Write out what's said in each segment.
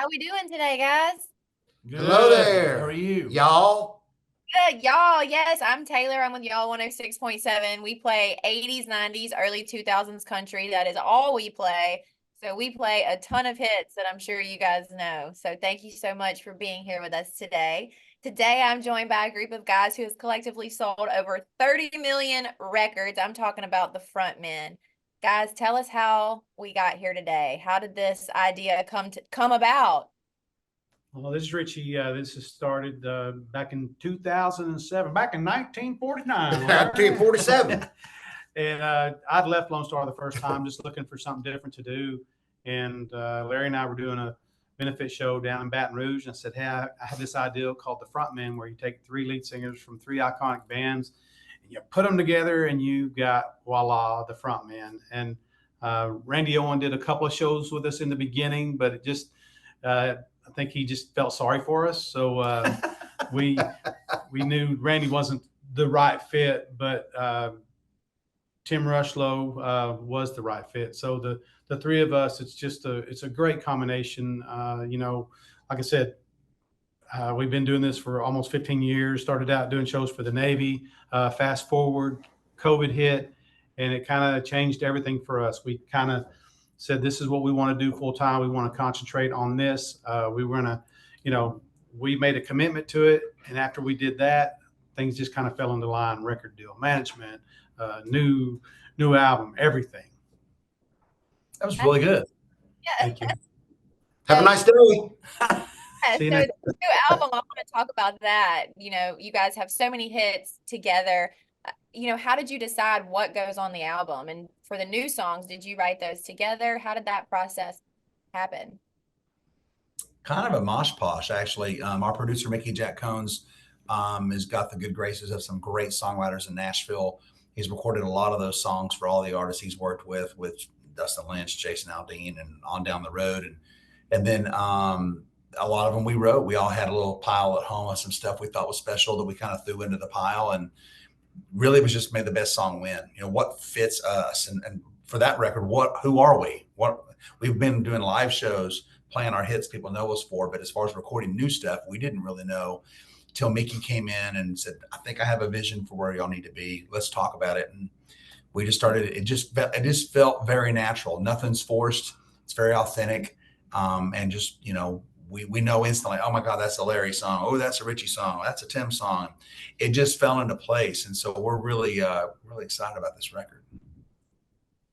How we doing today, guys? Hello Good. How are there, you? y'all. Good, y'all. Yes, I'm Taylor. I'm with y'all 106.7. We play 80s, 90s, early 2000s country. That is all we play. So we play a ton of hits that I'm sure you guys know. So thank you so much for being here with us today. Today, I'm joined by a group of guys who has collectively sold over 30 million records. I'm talking about the Frontmen. Guys, tell us how we got here today. How did this idea come about? Well, this is Richie. This has started back in 2007, back in 1949, Larry. 1947. And I'd left Lone Star the first time, just looking for something different to do. And Larry and I were doing a benefit show down in Baton Rouge. And I said, hey, I have this idea called the Frontmen, where you take three lead singers from three iconic bands, and you put them together, and you got voila, the Frontmen. And Randy Owen did a couple of shows with us in the beginning, but it just I think he just felt sorry for us. So we knew Randy wasn't the right fit, but Tim Rushlow was the right fit. So the three of us, it's a great combination. Like I said, we've been doing this for almost 15 years. Started out doing shows for the Navy. Fast forward, COVID hit, and it kind of changed everything for us. We kind of said, this is what we want to do full time. We want to concentrate on this. We were going to, we made a commitment to it. And after we did that, things just kind of fell into line: record deal, management, new album, everything. That was really good. Yeah. Thank you. Have a nice day. Yeah, See you so next- the new album, I want to talk about that. You guys have so many hits together. How did you decide what goes on the album? And for the new songs, did you write those together? How did that process happen? Kind of a mosh posh, actually. Our producer, Mickey Jack Cones, has got the good graces of some great songwriters in Nashville. He's recorded a lot of those songs for all the artists he's worked with Dustin Lynch, Jason Aldean, and on down the road. And then a lot of them we wrote. We all had a little pile at home of some stuff we thought was special that we kind of threw into the pile. And really, it was just made the best song win. What fits us, and for that record, who are we? What we've been doing live shows, playing our hits people know us for, but as far as recording new stuff, we didn't really know till Mickey came in and said, I think I have a vision for where y'all need to be. Let's talk about it. And we just started. It just felt very natural. Nothing's forced. It's very authentic. And just, we know instantly, oh my God, that's a Larry song. Oh, that's a Richie song. That's a Tim song. It just fell into place. And so we're really, really excited about this record.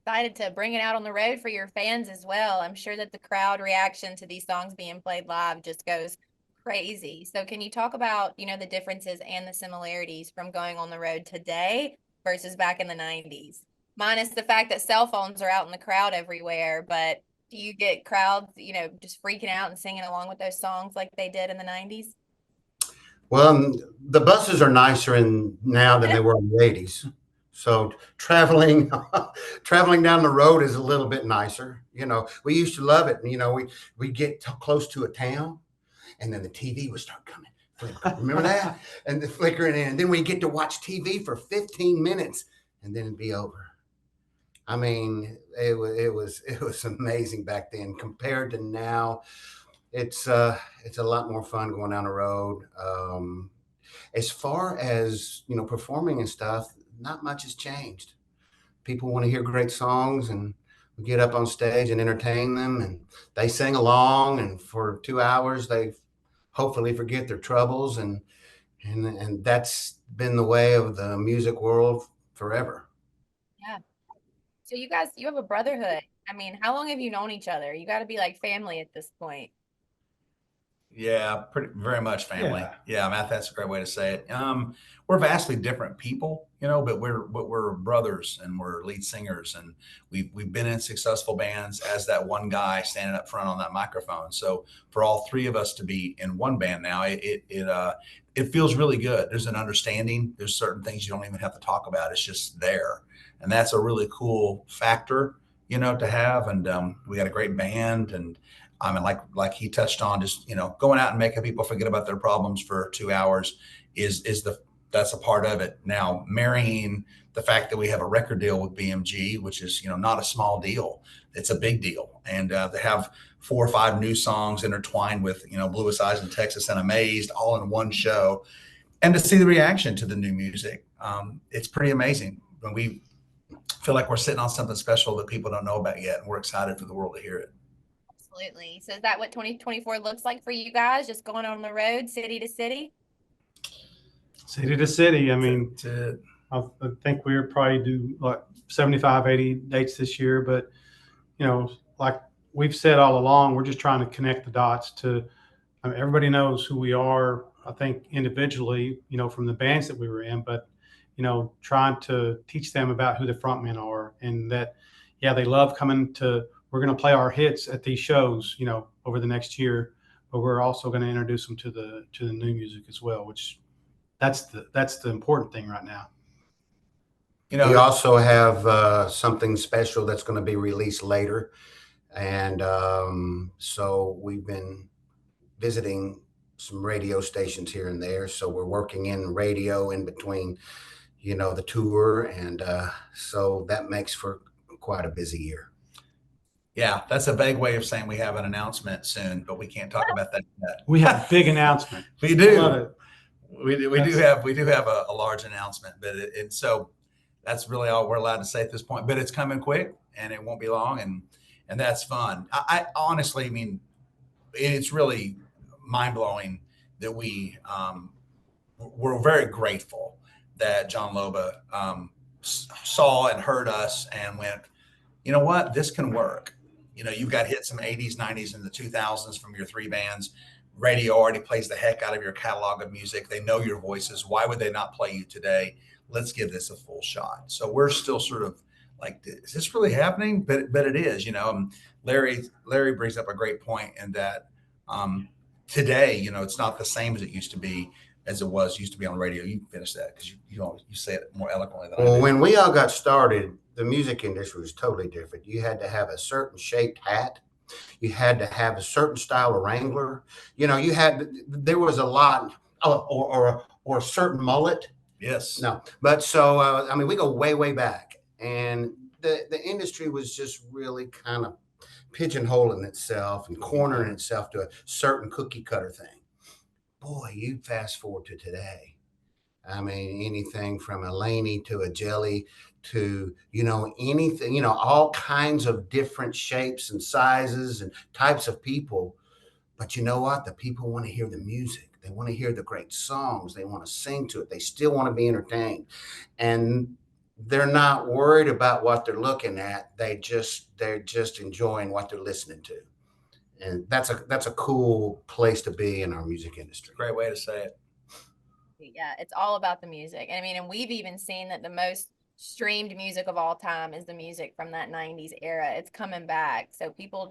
Excited to bring it out on the road for your fans as well. I'm sure that the crowd reaction to these songs being played live just goes crazy. So can you talk about, the differences and the similarities from going on the road today versus back in the 90s? Minus the fact that cell phones are out in the crowd everywhere, but do you get crowds, just freaking out and singing along with those songs like they did in the 90s? Well, the buses are nicer now than they were in the 80s. So traveling down the road is a little bit nicer. We used to love it. We get close to a town, and then the TV would start coming. Remember that? And the flickering in. And then we get to watch TV for 15 minutes, and then it'd be over. I mean, it was amazing back then compared to now. It's a lot more fun going down the road. As far as performing and stuff, not much has changed. People want to hear great songs, and we get up on stage and entertain them, and they sing along, and for 2 hours they hopefully forget their troubles, and that's been the way of the music world forever. Yeah. So you guys, you have a brotherhood. I mean, how long have you known each other? You got to be like family at this point. Yeah, very much family. Yeah, Matt, that's a great way to say it. We're vastly different people, but we're brothers, and we're lead singers, and we've been in successful bands as that one guy standing up front on that microphone. So for all three of us to be in one band now, it feels really good. There's an understanding. There's certain things you don't even have to talk about. It's just there, and that's a really cool factor, to have. And we got a great band, and I mean, like he touched on, just going out and making people forget about their problems for 2 hours that's a part of it. Now, marrying the fact that we have a record deal with BMG, which is not a small deal, it's a big deal, and to have 4 or 5 new songs intertwined with, Bluest Eyes in Texas and Amazed all in one show. And to see the reaction to the new music, it's pretty amazing. When we feel like we're sitting on something special that people don't know about yet, and we're excited for the world to hear it. Absolutely. So is that what 2024 looks like for you guys? Just going on the road, city to city? City to city. I mean, That's it. I think we'll probably do like 75, 80 dates this year. But, like we've said all along, we're just trying to connect the dots to, everybody knows who we are, I think individually, from the bands that we were in, but, trying to teach them about who the frontmen are, and that, yeah, they love coming to, we're going to play our hits at these shows, over the next year, but we're also going to introduce them to the new music as well, which that's the important thing right now. We also have something special that's going to be released later. And so we've been visiting some radio stations here and there. So we're working in radio in between, the tour. And so that makes for quite a busy year. Yeah, that's a vague way of saying we have an announcement soon, but we can't talk about that yet. We have a big announcement. We do. Love it. We do have a large announcement, but and so that's really all we're allowed to say at this point. But it's coming quick, and it won't be long, and that's fun. I honestly, I mean, it's really mind blowing that we're very grateful that John Loba saw and heard us and went, you know what, this can work. You've got hits in the 80s, 90s, and the 2000s from your 3 bands. Radio already plays the heck out of your catalog of music. They know your voices. Why would they not play you today? Let's give this a full shot. So we're still sort of like, is this really happening? But it is, Larry brings up a great point in that today, it's not the same as it used to be on the radio. You finish that because you say it more eloquently than I do. When we all got started, the music industry was totally different. You had to have a certain shaped hat. You had to have a certain style of Wrangler. There was a lot, or a certain mullet. Yes. No, but so, we go way, way back, and the industry was just really kind of pigeonholing itself and cornering itself to a certain cookie cutter thing. Boy, you fast forward to today. Anything from a Laney to a Jelly to, anything, all kinds of different shapes and sizes and types of people. But you know what? The people want to hear the music. They want to hear the great songs. They want to sing to it. They still want to be entertained. And they're not worried about what they're looking at. They're just enjoying what they're listening to. And that's a cool place to be in our music industry. Great way to say it. Yeah, it's all about the music. And we've even seen that the most streamed music of all time is the music from that 90s era. It's coming back. So people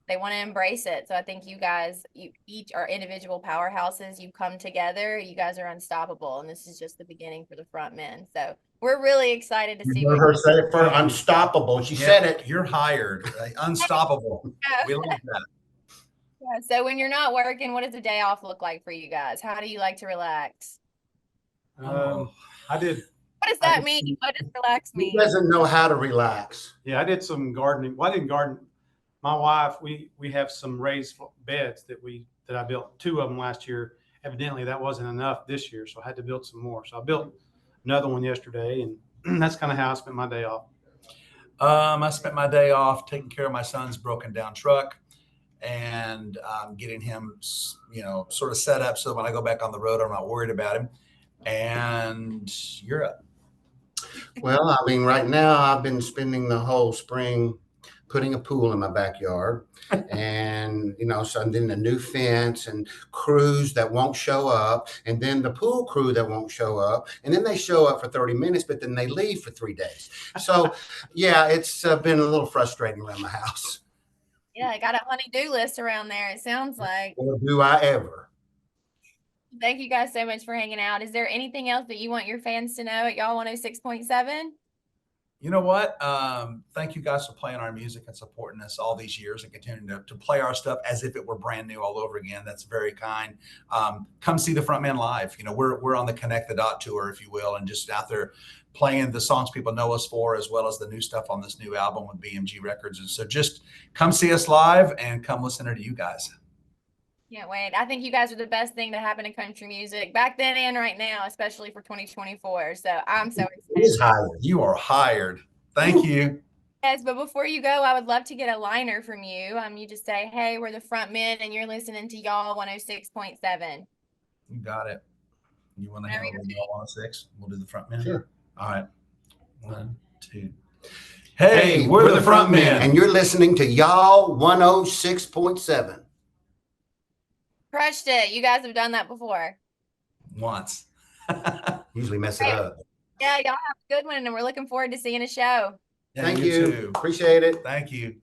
they want to embrace it. So I think you guys, you each are individual powerhouses. You come together. You guys are unstoppable. And this is just the beginning for the Frontmen. So we're really excited to see You heard her say it for unstoppable. She said it. You're hired. Unstoppable. We love that. Yeah, so when you're not working, what does a day off look like for you guys? How do you like to relax? I did. What does that mean? What does relax mean? He doesn't know how to relax. Yeah, I did some gardening. Well, I didn't garden. My wife, we have some raised beds that I built 2 of them last year. Evidently, that wasn't enough this year, so I had to build some more. So I built another one yesterday, and that's kind of how I spent my day off. I spent my day off taking care of my son's broken down truck and getting him, sort of set up so when I go back on the road, I'm not worried about him. And you're up. Well, right now I've been spending the whole spring putting a pool in my backyard and, so then a new fence and crews that won't show up, and then the pool crew that won't show up, and then they show up for 30 minutes, but then they leave for 3 days. So yeah, it's been a little frustrating around the house. Yeah, I got a honey-do list around there, it sounds like. Or do I ever? Thank you guys so much for hanging out. Is there anything else that you want your fans to know at YALL 106.7? You know what? Thank you guys for playing our music and supporting us all these years and continuing to play our stuff as if it were brand new all over again. That's very kind. Come see the Frontmen live. You know, we're on the Connect the Dot tour, if you will, and just out there playing the songs people know us for, as well as the new stuff on this new album with BMG Records. And so just come see us live and come listen to you guys. Can't wait. I think you guys are the best thing to happen in country music back then and right now, especially for 2024. So I'm so He is excited. hired. You are hired. Thank you. Yes, but before you go, I would love to get a liner from you. You just say, "Hey, we're the Frontmen, and you're listening to y'all 106.7." You got it. You want to Whenever handle you're the 106? We'll do the Frontmen. Sure. All right. 1, 2. Hey, we're the Frontmen. And you're listening to y'all 106.7. Crushed it. You guys have done that before. Once. Usually mess it up. Yeah, y'all have a good one, and we're looking forward to seeing a show. Yeah, Thank you. too. Appreciate it. Thank you.